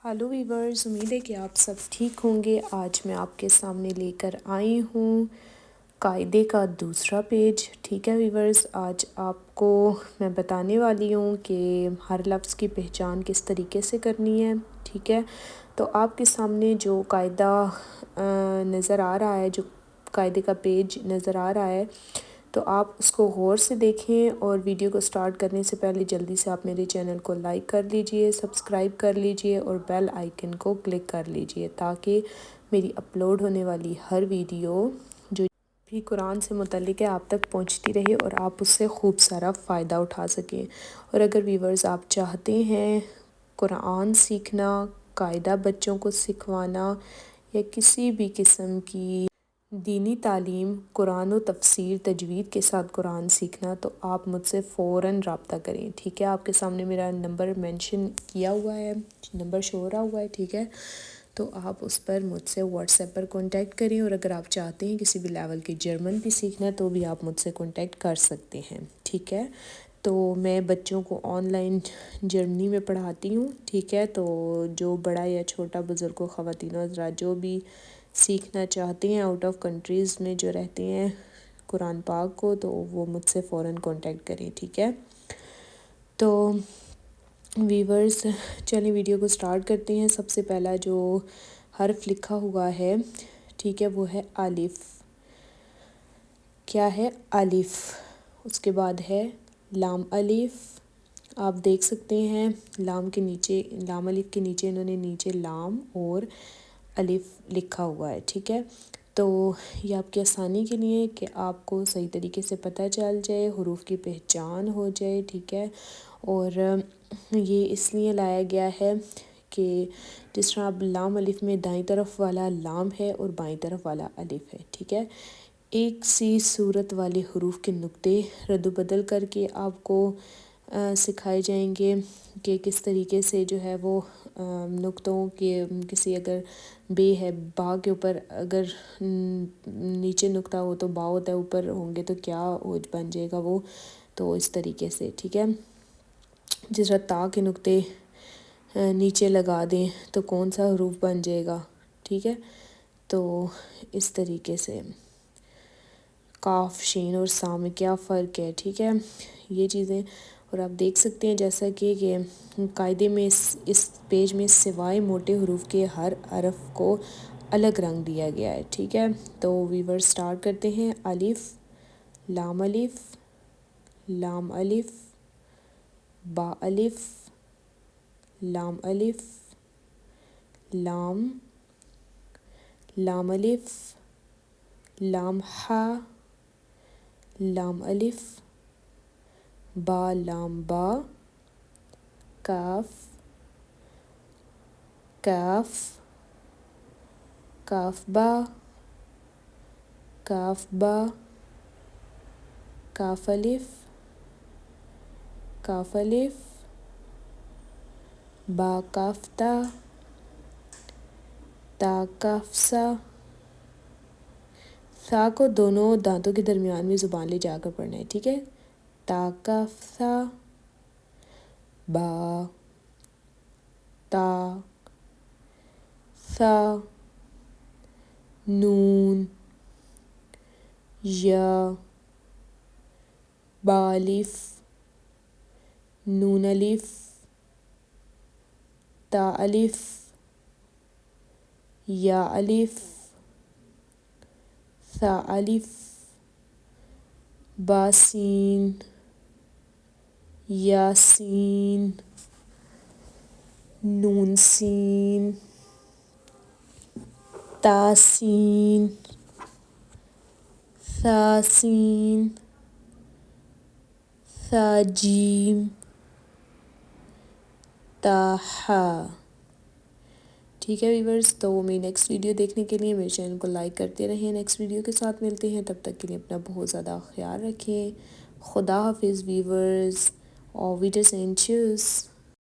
Hello viewers, امید ہے کہ آپ سب ٹھیک ہوں گے۔ آج میں آپ کے سامنے لے کر آئی ہوں قاعدے کا دوسرا پیج۔ ٹھیک ہے ویورز، آج آپ کو میں بتانے والی ہوں کہ ہر لفظ کی پہچان کس طریقے سے کرنی ہے۔ ٹھیک ہے، تو آپ کے سامنے جو قاعدہ نظر آ رہا ہے، جو قاعدے کا پیج نظر آ رہا ہے، تو آپ اس کو غور سے دیکھیں، اور ویڈیو کو سٹارٹ کرنے سے پہلے جلدی سے آپ میرے چینل کو لائک کر لیجئے، سبسکرائب کر لیجئے اور بیل آئیکن کو کلک کر لیجئے تاکہ میری اپلوڈ ہونے والی ہر ویڈیو جو بھی قرآن سے متعلق ہے آپ تک پہنچتی رہے اور آپ اس سے خوب سارا فائدہ اٹھا سکیں۔ اور اگر ویورز آپ چاہتے ہیں قرآن سیکھنا، قاعدہ بچوں کو سکھوانا یا کسی بھی قسم کی دینی تعلیم، قرآن و تفسیر تجوید کے ساتھ قرآن سیکھنا، تو آپ مجھ سے فوراً رابطہ کریں۔ ٹھیک ہے، آپ کے سامنے میرا نمبر مینشن کیا ہوا ہے، نمبر شو ہو رہا ہوا ہے۔ ٹھیک ہے، تو آپ اس پر مجھ سے واٹس ایپ پر کانٹیکٹ کریں، اور اگر آپ چاہتے ہیں کسی بھی لیول کی جرمن بھی سیکھنا ہے تو بھی آپ مجھ سے کانٹیکٹ کر سکتے ہیں۔ ٹھیک ہے، تو میں بچوں کو آن لائن جرمنی میں پڑھاتی ہوں۔ ٹھیک ہے، تو جو بڑا یا چھوٹا بزرگ و خواتین و حضرات جو بھی سیکھنا چاہتے ہیں آؤٹ آف کنٹریز میں جو رہتے ہیں قرآن پاک کو، تو وہ مجھ سے فوراً کانٹیکٹ کریں۔ ٹھیک ہے، تو ویورز چلیں ویڈیو کو سٹارٹ کرتے ہیں۔ سب سے پہلا جو حرف لکھا ہوا ہے، ٹھیک ہے، وہ ہے الف۔ کیا ہے؟ الف۔ اس کے بعد ہے لام الف۔ آپ دیکھ سکتے ہیں لام الف کے نیچے انہوں نے نیچے لام اور الف لکھا ہوا ہے۔ ٹھیک ہے، تو یہ آپ کی آسانی کے لیے کہ آپ کو صحیح طریقے سے پتہ چل جائے، حروف کی پہچان ہو جائے۔ ٹھیک ہے، اور یہ اس لیے لایا گیا ہے کہ جس طرح اب لام الف میں دائیں طرف والا لام ہے اور بائیں طرف والا الف ہے۔ ٹھیک ہے، ایک سی صورت والے حروف کے نقطے رد و بدل کر کے آپ کو سکھائے جائیں گے کہ کس طریقے سے جو ہے وہ نقطوں کے کسی اگر بے ہے، با کے اوپر اگر نیچے نقطہ ہو تو با ہوتا ہے، اوپر ہوں گے تو کیا بن جائے گا وہ، تو اس طریقے سے۔ ٹھیک ہے، جس طرح تا کے نقطے نیچے لگا دیں تو کون سا حروف بن جائے گا۔ ٹھیک ہے، تو اس طریقے سے کاف، شین اور سا میں کیا فرق ہے۔ ٹھیک ہے، یہ چیزیں، اور آپ دیکھ سکتے ہیں جیسا کہ قاعدے میں اس پیج میں سوائے موٹے حروف کے ہر حرف کو الگ رنگ دیا گیا ہے۔ ٹھیک ہے، تو ویور سٹارٹ کرتے ہیں۔ الف، لام الف، لام الف، با الف، لام الف، لام، لام الف، لام ہا، لام الف، با لام با، کاف، کاف، کاف با، کاف با، کاف الف، کاف الف، با کاف تا، تا کاف سا۔ سا کو دونوں دانتوں کے درمیان میں زبان لے جا کر پڑھنا ہے۔ ٹھیک ہے، تا کاف سا، با، تا، سا، نون، یا، با الف، نون الف، تا الف، یا الف، سا الف، با سین، یا سین، نون سین، تا سین، ثا سین، ثا جیم، تا ہا۔ ٹھیک ہے ویورز، تو میری نیکسٹ ویڈیو دیکھنے کے لیے میرے چینل کو لائک کرتے رہیں۔ نیکسٹ ویڈیو کے ساتھ ملتے ہیں، تب تک کے لیے اپنا بہت زیادہ خیال رکھیں۔ خدا حافظ ویورز، اور ویڈیو سے چیوز۔